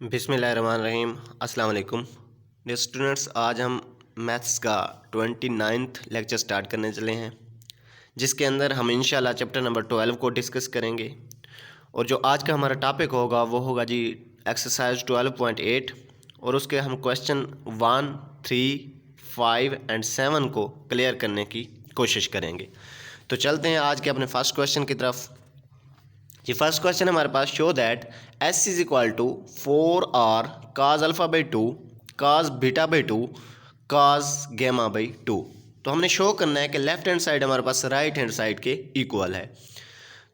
बिस्मिल्लाहिर्रहमानिर्रहीम अस्सलाम वालेकुम डियर स्टूडेंट्स। आज हम मैथ्स का 29वां लेक्चर स्टार्ट करने चले हैं, जिसके अंदर हम इंशाल्लाह चैप्टर नंबर 12 को डिस्कस करेंगे। और जो आज का हमारा टॉपिक होगा वो होगा जी एक्सरसाइज 12.8, और उसके हम क्वेश्चन 1, 3, 5 एंड 7 को क्लियर करने की कोशिश करेंगे। तो चलते हैं आज के अपने फर्स्ट क्वेश्चन की तरफ। ये फर्स्ट क्वेश्चन है हमारे पास, show that s is equal to 4r cos alpha by 2 cos beta by 2 cos gamma by 2। तो हमने शो करना है कि लेफ्ट हैंड साइड हमारे पास राइट हैंड साइड के इक्वल है।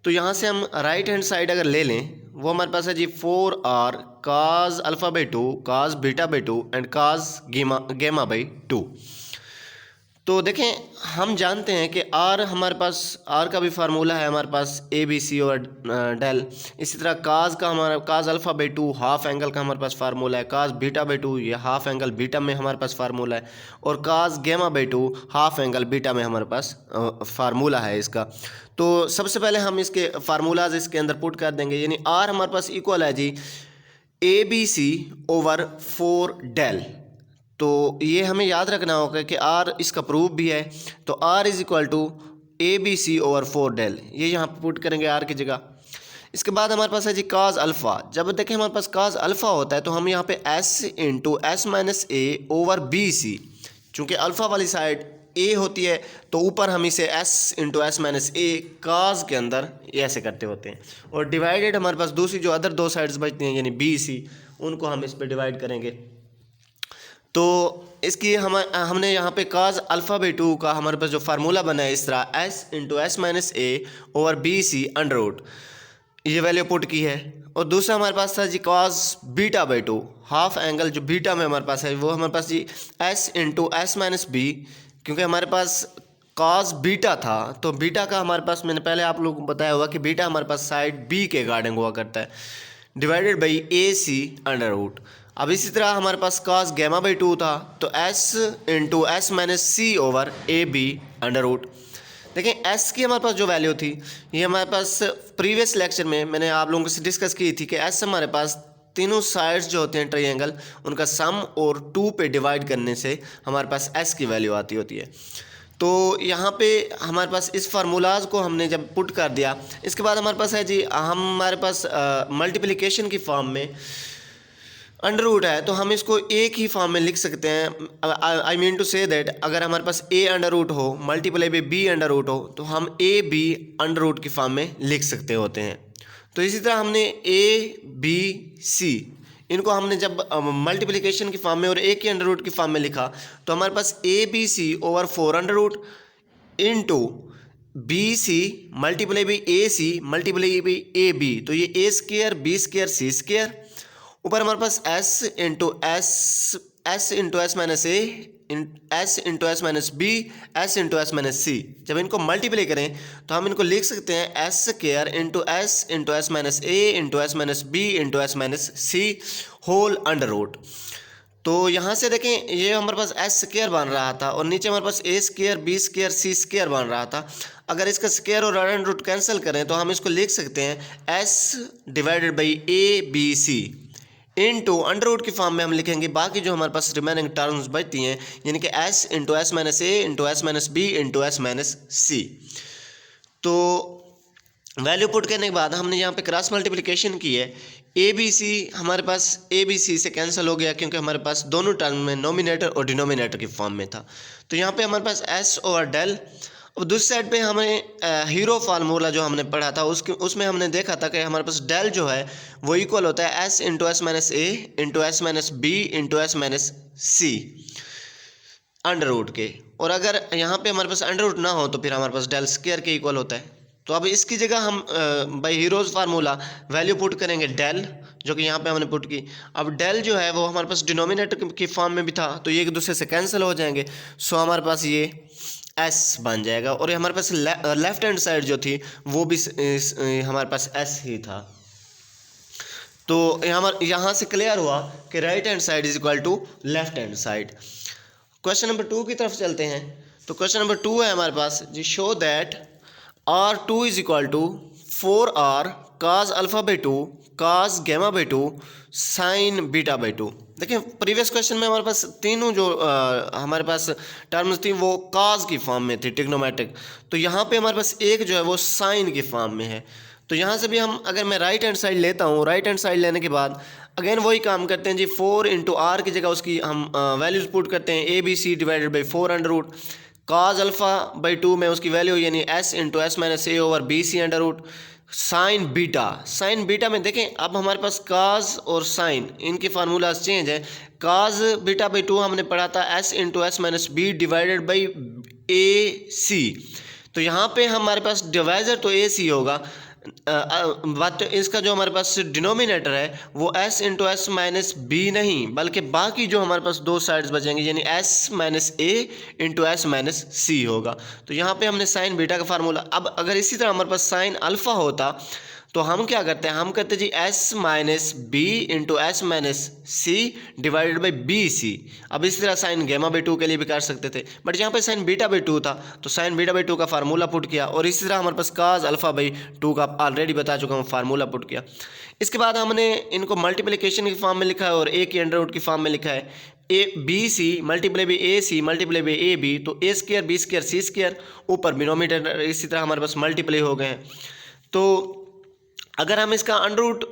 तो यहाँ से हम राइट हैंड साइड अगर ले लें, वो हमारे पास है जी 4r cos alpha by 2 cos beta by 2 and cause gamma by 2। तो देखें, हम जानते हैं कि आर हमारे पास, आर का भी फार्मूला है हमारे पास ए बी सी और डेल। इसी तरह काज का हमारा काज अल्फ़ा बाई 2 हाफ एंगल का हमारे पास फार्मूला है, काज बीटा बाई 2 ये हाफ एंगल बीटा में हमारे पास फार्मूला है, और काज gamma by 2 half angle beta में हमारे पास फार्मूला है इसका। तो सबसे पहले हम इसके फार्मूलाज इसके अंदर पुट कर देंगे, यानी आर हमारे पास इक्वल है जी a b c over 4 del. तो ये हमें याद रखना होगा कि आर इसका प्रूफ भी है, तो r is equal to a b c over 4 del, ये यहाँ पर पुट करेंगे आर की जगह। इसके बाद हमारे पास है जी काज अल्फ़ा। जब देखें हमारे पास काज अल्फ़ा होता है तो हम यहाँ पे S into s minus a over b सी, चूँकि अल्फ़ा वाली साइड ए होती है तो ऊपर हम इसे एस इंटू एस माइनस ए काज के अंदर ऐसे करते होते हैं, और डिवाइडेड हमारे पास दूसरी जो अदर दो साइड्स बचती हैं यानी बी सी, उनको हम इस पर डिवाइड करेंगे। तो इसकी हमने यहाँ पे काज अल्फ़ा बाई 2 का हमारे पास जो फार्मूला बना है इस तरह s into s minus a over b c under root, ये वैल्यू पुट की है। और दूसरा हमारे पास था जी cos beta by 2, half angle जो बीटा में हमारे पास है वो हमारे पास जी s into s minus b, क्योंकि हमारे पास काज बीटा था तो बीटा का हमारे पास, मैंने पहले आप लोगों को बताया हुआ कि बीटा हमारे पास साइड बी के अकॉर्डिंग हुआ करता है, divided by a c under root. अब इसी तरह हमारे पास काज गेमा बाई 2 था तो s into s minus c over a b under root. देखें एस की हमारे पास जो वैल्यू थी, ये हमारे पास प्रीवियस लेक्चर में मैंने आप लोगों से डिस्कस की थी कि एस हमारे पास तीनों साइड्स जो होते हैं ट्रायंगल, उनका सम और 2 पे डिवाइड करने से हमारे पास एस की वैल्यू आती होती है। तो यहाँ पे हमारे पास इस फार्मूलाज को हमने जब पुट कर दिया, इसके बाद हमारे पास है जी हमारे पास मल्टीप्लिकेशन की फॉर्म में अंडर रूट है, तो हम इसको एक ही फॉर्म में लिख सकते हैं। I mean to say that अगर हमारे पास ए अंडर रूट हो multiply by b under root हो तो हम ए बी अंडर रूट की फॉर्म में लिख सकते होते हैं। तो इसी तरह हमने ए बी सी इनको हमने जब मल्टीप्लिकेशन की फॉर्म में और ए की अंडर रूट की फॉर्म में लिखा तो हमारे पास a b c over 4 under root into b c multiply by a c multiply by a b, तो ये a square b square c square, ऊपर हमारे पास s into s minus a s into s minus b s into s minus c. जब इनको multiply करें तो हम इनको लिख सकते हैं s square into s minus a into s minus b into s minus c whole under root. तो यहाँ से देखें ये हमारे पास एस स्क्र बन रहा था और नीचे हमारे पास ए square b square c square बन रहा था। अगर इसका स्क्र और अंडर रूट कैंसिल करें तो हम इसको लिख सकते हैं s divided by a b c into under root की फॉर्म में हम लिखेंगे बाकी जो हमारे पास रिमेनिंग टर्म्स बचती हैं, यानी कि s into s minus a into s minus b into s minus c. तो वैल्यू पुट करने के बाद हमने यहाँ पे क्रॉस मल्टीप्लिकेशन की है, ए बी सी हमारे पास ए बी सी से कैंसिल हो गया क्योंकि हमारे पास दोनों टर्म में नोमिनेटर और डिनोमिनेटर की फॉर्म में था। तो यहाँ पे हमारे पास एस ओवर डेल। और दूसरी साइड पे हमें हीरो फार्मूला जो हमने पढ़ा था उसमें हमने देखा था कि हमारे पास डेल जो है वो इक्वल होता है s into s minus a into s minus b into s minus c under root के। और अगर यहाँ पे हमारे पास अंडर रूट ना हो तो फिर हमारे पास डेल स्क्वायर के इक्वल होता है। तो अब इसकी जगह हम by heroes formula value put करेंगे डेल, जो कि यहाँ पे हमने पुट की। अब डेल जो है वो हमारे पास डिनोमिनेटर की फॉर्म में भी था तो ये एक दूसरे से कैंसिल हो जाएंगे, सो हमारे पास ये एस बन जाएगा। और हमारे पास लेफ्ट हैंड साइड जो थी वो भी हमारे पास एस ही था। तो यहाँ से क्लियर हुआ कि right hand side is equal to left hand side. Question number 2 की तरफ चलते हैं। तो क्वेश्चन नंबर 2 है हमारे पास जी, show that R2 is equal to 4R cos alpha by two, cos gamma by two, sine beta by two. देखिए प्रीवियस क्वेश्चन में हमारे पास तीनों जो हमारे पास टर्म्स थी वो काज की फॉर्म में थी, ट्रिग्नोमेट्रिक। तो यहाँ पे हमारे पास एक जो है वो साइन की फॉर्म में है। तो यहाँ से भी हम, अगर मैं राइट हैंड साइड लेता हूँ, राइट हैंड साइड लेने के बाद अगेन वही काम करते हैं जी, 4 इंटू आर की जगह उसकी हम वैल्यूज पुट करते हैं, a b c divided by 4 under root, cos alpha by two में उसकी वैल्यू यानी s into s minus a over b c under root, sine beta. Sine beta में देखें अब हमारे पास काज और साइन इनके फार्मूलाज चेंज है। काज बीटा बाई टू हमने पढ़ा था s into s minus b divided by a c. तो यहाँ पे हमारे पास डिवाइजर तो ए सी होगा, बट इसका जो हमारे पास डिनोमिनेटर है वो s into s minus b नहीं, बल्कि बाकी जो हमारे पास दो साइड्स बचेंगे यानी s minus a into s minus सी होगा। तो यहाँ पे हमने साइन बीटा का फार्मूला, अब अगर इसी तरह हमारे पास साइन अल्फ़ा होता तो हम क्या करते हैं, हम कहते जी s minus b into s minus c divided by b c. अब इसी तरह साइन गेमा बाई टू के लिए भी कर सकते थे, बट यहाँ पे साइन बीटा बाई टू था तो साइन बीटा बाई टू का फार्मूला पुट किया, और इसी तरह हमारे पास काज अल्फ़ा बाई टू का ऑलरेडी बता चुका हूँ फार्मूला पुट किया। इसके बाद हमने इनको मल्टीप्लिकेशन की फॉर्म में लिखा है और ए की अंडर रूट की फॉर्म में लिखा है, a b c multiply by a c multiply by a b, तो a square b square c square, ऊपर डिनोमिनेटर इसी तरह हमारे पास मल्टीप्लाई हो गए हैं। तो अगर हम इसका अंडर रूट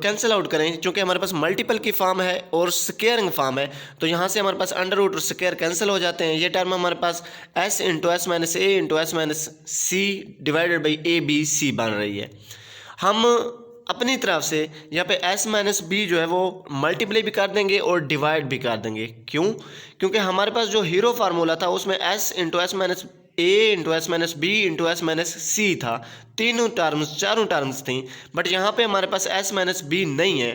कैंसिल आउट करें, क्योंकि हमारे पास मल्टीपल की फॉर्म है और स्क्वेयरिंग फॉर्म है, तो यहाँ से हमारे पास अंडर रूट और स्क्वेयर कैंसिल हो जाते हैं। ये टर्म हमारे पास s into s minus a into s minus c divided by a b c बन रही है। हम अपनी तरफ से यहाँ पे s माइनस बी जो है वो मल्टीप्लाई भी कर देंगे और डिवाइड भी कर देंगे। क्यों? क्योंकि हमारे पास जो हीरो फार्मूला था उसमें s into s minus a into s minus b into s minus c था, तीनों टर्म्स चारों टर्म्स थी, बट यहाँ पे हमारे पास एस माइनस बी नहीं है।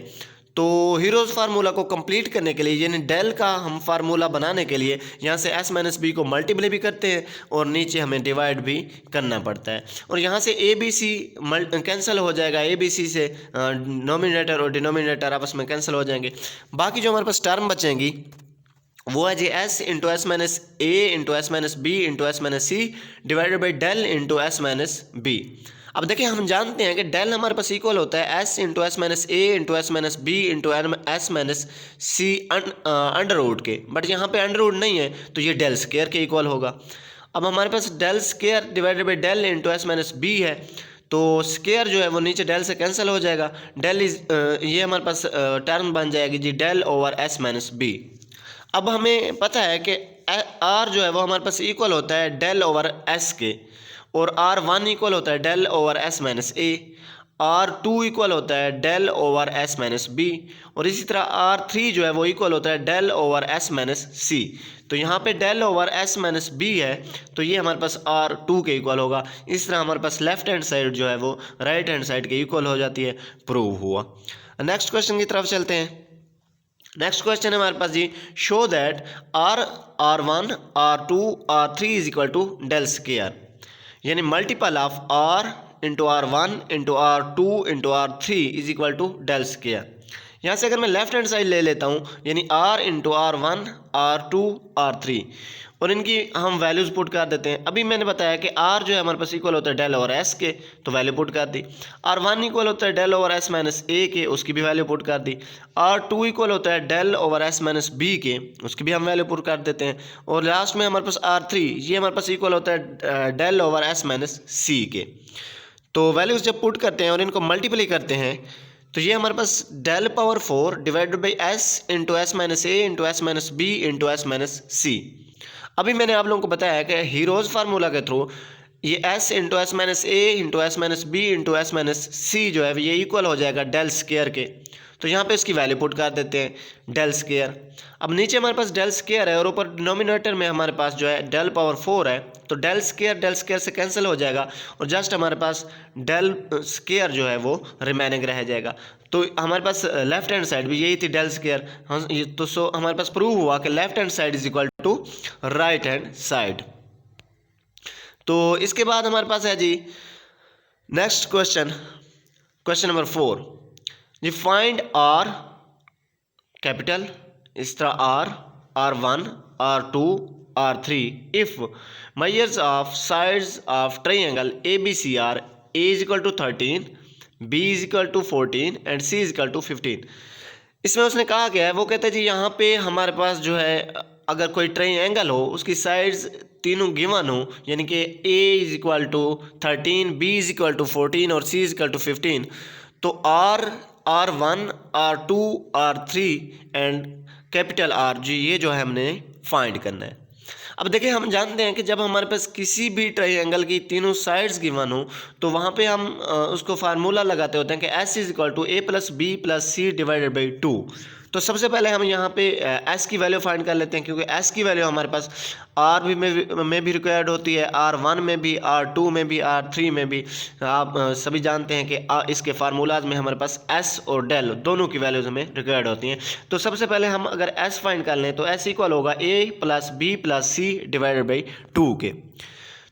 तो हीरोज़ फार्मूला को कंप्लीट करने के लिए यानी डेल का हम फार्मूला बनाने के लिए यहाँ से एस माइनस बी को मल्टीप्लाई भी करते हैं और नीचे हमें डिवाइड भी करना पड़ता है, और यहाँ से ए बी सी कैंसिल हो जाएगा, ए बी सी से नोमिनेटर और डिनोमिनेटर आपस में कैंसिल हो जाएंगे। बाकी जो हमारे पास टर्म बचेंगी वो है जी s into s minus a into s minus b into s minus c divided by del into s minus b. अब देखिए हम जानते हैं कि डेल हमारे पास इक्वल होता है s into s minus a into s minus b into s minus c under root के, बट यहाँ पे अंडर रूट नहीं है तो ये डेल स्क्वायर के इक्वल होगा। अब हमारे पास del square divided by del into s minus b है, तो स्क्वायर जो है वो नीचे डेल से कैंसिल हो जाएगा, डेल इज ये हमारे पास टर्म बन जाएगी जी del over s minus b. अब हमें पता है कि आर जो है वो हमारे पास इक्वल होता है डेल ओवर एस के, और आर वन इक्वल होता है del over s minus a, r two equal होता है del over s minus b, और इसी तरह आर थ्री जो है वो इक्वल होता है del over s minus c. तो यहाँ पे del over s minus b है तो ये हमारे पास आर टू के इक्वल होगा। इस तरह हमारे पास लेफ्ट हैंड साइड जो है वो राइट हैंड साइड के इक्वल हो जाती है, प्रूव हुआ। नेक्स्ट क्वेश्चन की तरफ चलते हैं। नेक्स्ट क्वेश्चन है हमारे पास जी, show that r one r two r three is equal to del square, यानी multiple of r into r one into r two into r three is equal to del square. यहाँ से अगर मैं left hand side ले लेता हूँ यानी r into r one r two r three, और इनकी हम वैल्यूज़ पुट कर देते हैं। अभी मैंने बताया कि आर जो है हमारे पास इक्वल होता है डेल ओवर एस के, तो वैल्यू पुट कर दी। आर वन इक्वल होता है डेल ओवर एस माइनस ए के, उसकी भी वैल्यू पुट कर दी। आर टू इक्वल होता है del over s minus b के, उसकी भी हम वैल्यू पुट कर देते हैं। और लास्ट में हमारे पास आर थ्री, ये हमारे पास इक्वल होता है डेल ओवर एस माइनस सी के। तो वैल्यूज़ जब पुट करते हैं और इनको मल्टीप्लाई करते हैं तो ये हमारे पास del power four divided by s into s minus a into s minus b into s minus c. अभी मैंने आप लोगों को बताया कि हीरोज़ फार्मूला के थ्रू ये s into s minus a into s minus b into s minus c जो है ये इक्वल हो जाएगा डेल स्क्वायर के। तो यहाँ पे इसकी वैल्यू पुट कर देते हैं डेल स्क्वायर। अब नीचे हमारे पास डेल स्क्वायर है और ऊपर डिनोमिनेटर में हमारे पास जो है डेल पावर फोर है, तो डेल स्क्वायर से कैंसिल हो जाएगा और जस्ट हमारे पास डेल स्क्वायर जो है वो रिमेनिंग रह जाएगा। तो हमारे पास लेफ्ट हैंड साइड भी यही थी डेल स्क्वायर, तो सो हमारे पास प्रूव हुआ कि left hand side is equal to right hand side. तो इसके बाद हमारे पास है जी नेक्स्ट क्वेश्चन, क्वेश्चन नंबर 4 जी, फाइंड आर कैपिटल, इस तरह r one r two r three if measures of sides of triangle a b c are a is equal to 13, B is equal to 14 and C is equal to 15। इसमें उसने कहा क्या है, वो कहता है जी यहाँ पे हमारे पास जो है अगर कोई ट्रायंगल हो उसकी साइड्स तीनों गिवन हो, यानी कि A is equal to 13, B is equal to 14 और C इज इक्वल टू 15, तो R1, R2, R3 and capital R जी ये जो है हमने फाइंड करना है। अब देखिए हम जानते हैं कि जब हमारे पास किसी भी ट्रायंगल की तीनों साइड्स गिवन हो तो वहाँ पे हम उसको फार्मूला लगाते होते हैं कि S is equal to A plus B plus C divided by 2। तो सबसे पहले हम यहाँ पे S की वैल्यू फाइंड कर लेते हैं, क्योंकि S की वैल्यू हमारे पास R में भी रिक्वायर्ड होती है, R1 में भी, R2 में भी, R3 में भी। आप सभी जानते हैं कि इसके फार्मूलाज में हमारे पास S और डेल दोनों की वैल्यूज हमें रिक्वायर्ड होती हैं। तो सबसे पहले हम अगर S फाइंड कर लें तो S इक्वल होगा A plus B plus C divided by 2 के।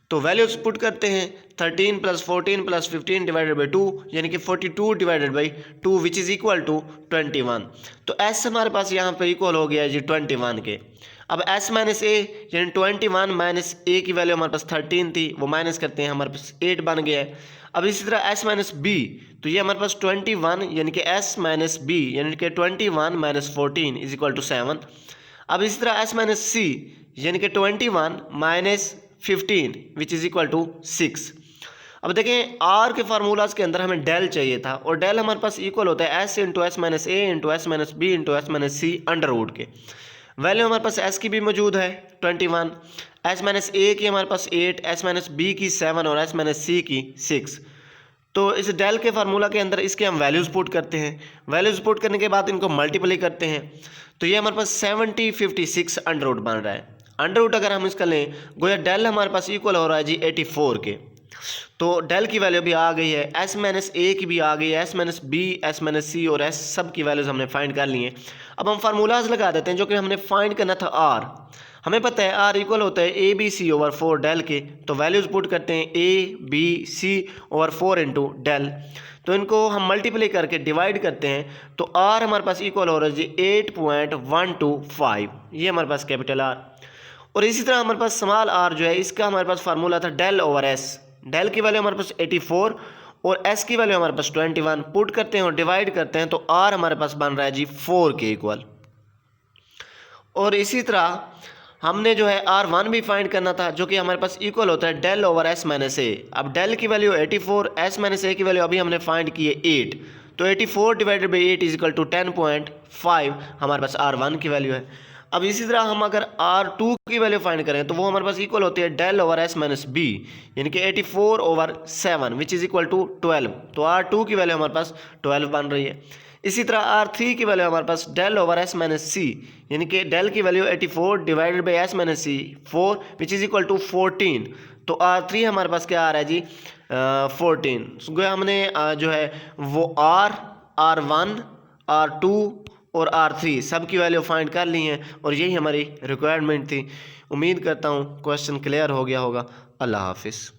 तो वैल्यूज पुट करते हैं, 13 प्लस 14 प्लस 15 डिवाइडेड बाई 2 यानी कि 42 divided by 2 which is equal to 21। तो S हमारे पास यहाँ पे इक्वल हो गया जी 21 के। अब S माइनस ए यानी 21 माइनस ए की वैल्यू हमारे पास 13 थी, वो माइनस करते हैं, हमारे पास 8 बन गया है। अब इसी तरह S माइनस बी, तो ये हमारे पास 21 यानी कि S माइनस बी यानी कि 21 माइनस 14 इज इक्वल टू 7। अब इसी तरह S माइनस सी यानी कि 21 minus 15 which is equal to 6। अब देखें R के फार्मूलाज के अंदर हमें डेल चाहिए था, और डेल हमारे पास इक्वल होता है S into s minus a into s minus b into s minus c under root के। वैल्यू हमारे पास S की भी मौजूद है 21, S माइनस ए की हमारे पास 8, S माइनस बी की 7 और S माइनस सी की 6। तो इस डेल के फार्मूला के अंदर इसके हम वैल्यूज़ पुट करते हैं, वैल्यूज़ पुट करने के बाद इनको मल्टीप्लाई करते हैं, तो ये हमारे पास 70 56 अंडर रूट बन रहा है। अंडर रूट अगर हम इसका लें, गोया डेल हमारे पास इक्वल हो रहा है जी 84 के। तो डेल की वैल्यू भी आ गई है, S माइनस ए की भी आ गई है, S minus b, S minus c और S सब की वैल्यूज़ हमने फाइंड कर ली हैं। अब हम फार्मूलाज लगा देते हैं जो कि हमने फाइंड करना था R। हमें पता है R इक्वल होता है a b c over 4 del के, तो वैल्यूज़ पुट करते हैं A B C over 4 into del. तो इनको हम मल्टीप्लाई करके डिवाइड करते हैं, तो R हमारे पास इक्वल हो रहा है जी 8.125, ये हमारे पास कैपिटल R। और इसी तरह हमारे पास स्मॉल r जो है इसका हमारे पास फार्मूला था डेल ओवर S। डेल की वैल्यू हमारे पास 84 और S की वैल्यू हमारे पास 21, पुट करते हैं और डिवाइड करते हैं, तो R हमारे पास बन रहा है जी 4 के इक्वल। और इसी तरह हमने जो है R1 भी फाइंड करना था, जो कि हमारे पास इक्वल होता है डेल ओवर S माइनस ए। अब डेल की वैल्यू 84, S माइनस ए की वैल्यू अभी हमने फाइंड की है 8, तो 84 divided by 8 is equal to 10.5 हमारे पास R1 की वैल्यू है। अब इसी तरह हम अगर R2 की वैल्यू फाइंड करें तो वो हमारे पास इक्वल होती है del over S minus b यानी कि 84 over 7 which is equal to 12, तो R2 की वैल्यू हमारे पास 12 बन रही है। इसी तरह R3 की वैल्यू हमारे पास del over S minus C यानी कि डेल की value 84 divided by S minus C 4 which is equal to 14, तो R3 हमारे पास क्या आ रहा है जी 14। गोया हमने जो है वो R1 R2 और R3 सब की वैल्यू फाइंड कर ली हैं, और यही हमारी रिक्वायरमेंट थी। उम्मीद करता हूँ क्वेश्चन क्लियर हो गया होगा। अल्लाह हाफिज़।